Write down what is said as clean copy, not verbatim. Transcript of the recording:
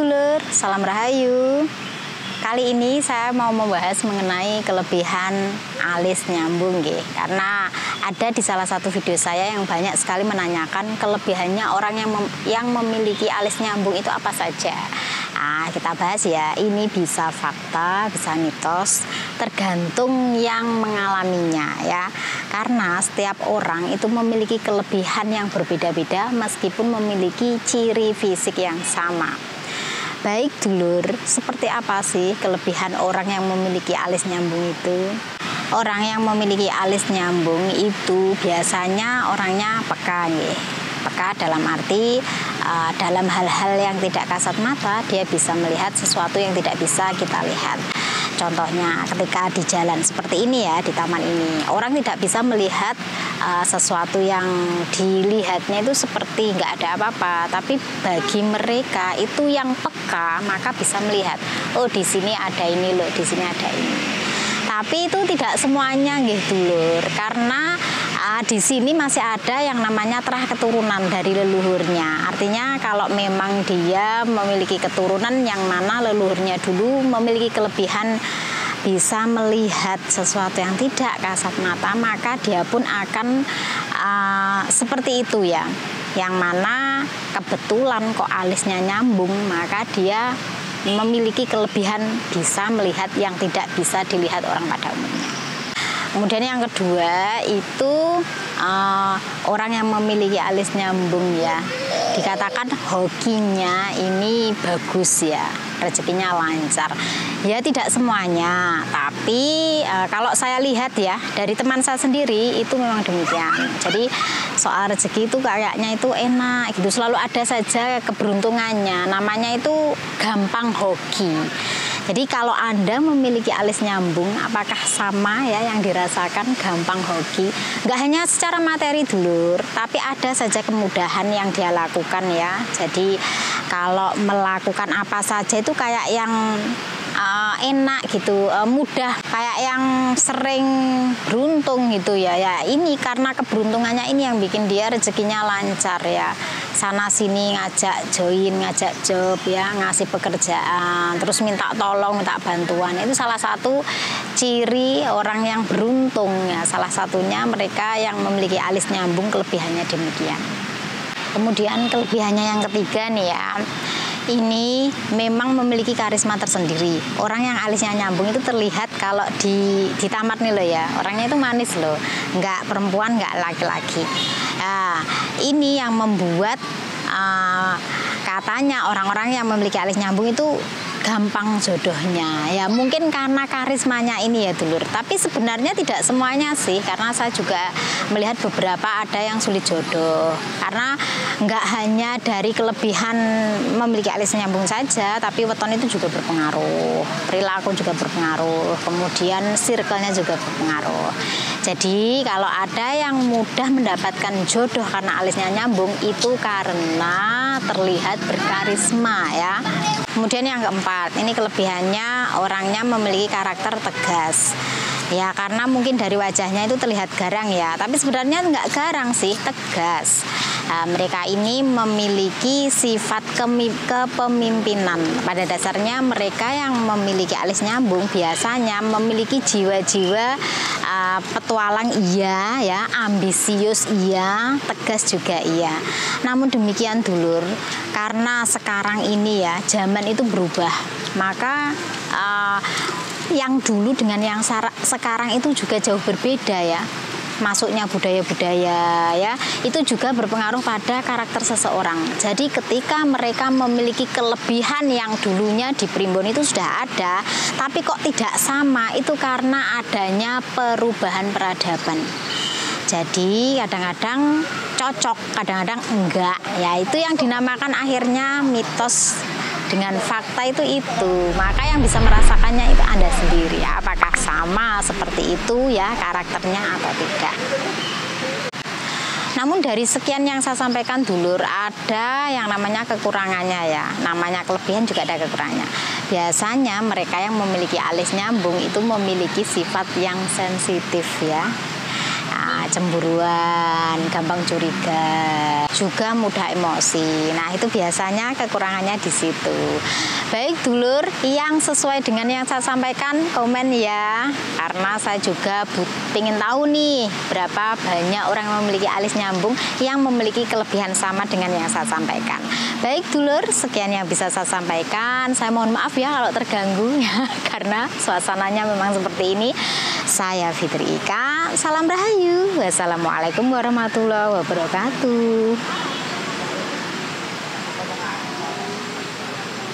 dulur, salam rahayu. Kali ini saya mau membahas mengenai kelebihan alis nyambung nggih. Karena ada di salah satu video saya yang banyak sekali menanyakan kelebihannya orang yang memiliki alis nyambung itu apa saja. Nah, kita bahas ya, ini bisa fakta, bisa mitos, tergantung yang mengalaminya ya. Karena setiap orang itu memiliki kelebihan yang berbeda-beda meskipun memiliki ciri fisik yang sama. Baik dulur, seperti apa sih kelebihan orang yang memiliki alis nyambung itu? Orang yang memiliki alis nyambung itu biasanya orangnya peka nih. Peka dalam arti dalam hal-hal yang tidak kasat mata dia bisa melihat sesuatu yang tidak bisa kita lihat. Contohnya ketika di jalan seperti ini ya, di taman ini, orang tidak bisa melihat sesuatu yang dilihatnya itu seperti nggak ada apa-apa, tapi bagi mereka itu yang peka maka bisa melihat, oh di sini ada ini loh, di sini ada ini. Tapi itu tidak semuanya nggih dulur, karena di sini masih ada yang namanya terah keturunan dari leluhurnya. Artinya kalau memang dia memiliki keturunan yang mana leluhurnya dulu memiliki kelebihan bisa melihat sesuatu yang tidak kasat mata, maka dia pun akan seperti itu ya. Yang mana kebetulan kok alisnya nyambung, maka dia memiliki kelebihan bisa melihat yang tidak bisa dilihat orang pada umumnya. Kemudian yang kedua itu orang yang memiliki alis nyambung ya, dikatakan hokinya ini bagus ya, rezekinya lancar. Ya tidak semuanya, tapi kalau saya lihat ya dari teman saya sendiri itu memang demikian. Jadi soal rezeki itu kayaknya itu enak gitu, selalu ada saja keberuntungannya. Namanya itu gampang hoki. Jadi kalau Anda memiliki alis nyambung, apakah sama ya yang dirasakan gampang hoki? Nggak hanya secara materi dulur, tapi ada saja kemudahan yang dia lakukan ya. Jadi kalau melakukan apa saja itu kayak yang enak gitu, mudah, kayak yang sering beruntung gitu ya. Ya ini karena keberuntungannya ini yang bikin dia rezekinya lancar ya. Sana sini ngajak join, ngajak job ya, ngasih pekerjaan, terus minta tolong, minta bantuan. Itu salah satu ciri orang yang beruntung ya. Salah satunya mereka yang memiliki alis nyambung kelebihannya demikian. Kemudian kelebihannya yang ketiga nih ya, ini memang memiliki karisma tersendiri. Orang yang alisnya nyambung itu terlihat kalau di tamat nih loh ya, orangnya itu manis loh, nggak perempuan, nggak laki-laki. Nah, ini yang membuat katanya orang-orang yang memiliki alis nyambung itu gampang jodohnya ya, mungkin karena karismanya ini ya dulur. Tapi sebenarnya tidak semuanya sih, karena saya juga melihat beberapa ada yang sulit jodoh karena nggak hanya dari kelebihan memiliki alis nyambung saja, tapi weton itu juga berpengaruh, perilaku juga berpengaruh, kemudian circle-nya juga berpengaruh. Jadi kalau ada yang mudah mendapatkan jodoh karena alisnya nyambung itu karena terlihat berkarisma ya. Kemudian yang keempat, ini kelebihannya orangnya memiliki karakter tegas. Ya karena mungkin dari wajahnya itu terlihat garang ya, tapi sebenarnya nggak garang sih, tegas. Nah, mereka ini memiliki sifat kepemimpinan. Pada dasarnya mereka yang memiliki alis nyambung biasanya memiliki jiwa-jiwa petualang iya ya, ambisius iya, tegas juga iya. Namun demikian dulur, karena sekarang ini ya zaman itu berubah, maka yang dulu dengan yang sekarang itu juga jauh berbeda ya. Masuknya budaya-budaya ya, itu juga berpengaruh pada karakter seseorang. Jadi ketika mereka memiliki kelebihan yang dulunya di primbon itu sudah ada, tapi kok tidak sama, itu karena adanya perubahan peradaban. Jadi kadang-kadang cocok, kadang-kadang enggak. Ya itu yang dinamakan akhirnya mitos dengan fakta itu. Maka yang bisa merasakannya itu Anda sendiri. Apakah sama seperti itu ya karakternya atau tidak. Namun dari sekian yang saya sampaikan dulur, ada yang namanya kekurangannya ya. Namanya kelebihan juga ada kekurangannya. Biasanya mereka yang memiliki alis nyambung itu memiliki sifat yang sensitif ya. Nah, kecemburuan, gampang curiga, juga mudah emosi. Nah, itu biasanya kekurangannya di situ. Baik dulur, yang sesuai dengan yang saya sampaikan komen ya, karena saya juga ingin tahu nih berapa banyak orang yang memiliki alis nyambung yang memiliki kelebihan sama dengan yang saya sampaikan. Baik dulur, sekian yang bisa saya sampaikan. Saya mohon maaf ya kalau terganggu ya, karena suasananya memang seperti ini. Saya Fitri Ika, salam rahayu. Wassalamualaikum warahmatullahi wabarakatuh.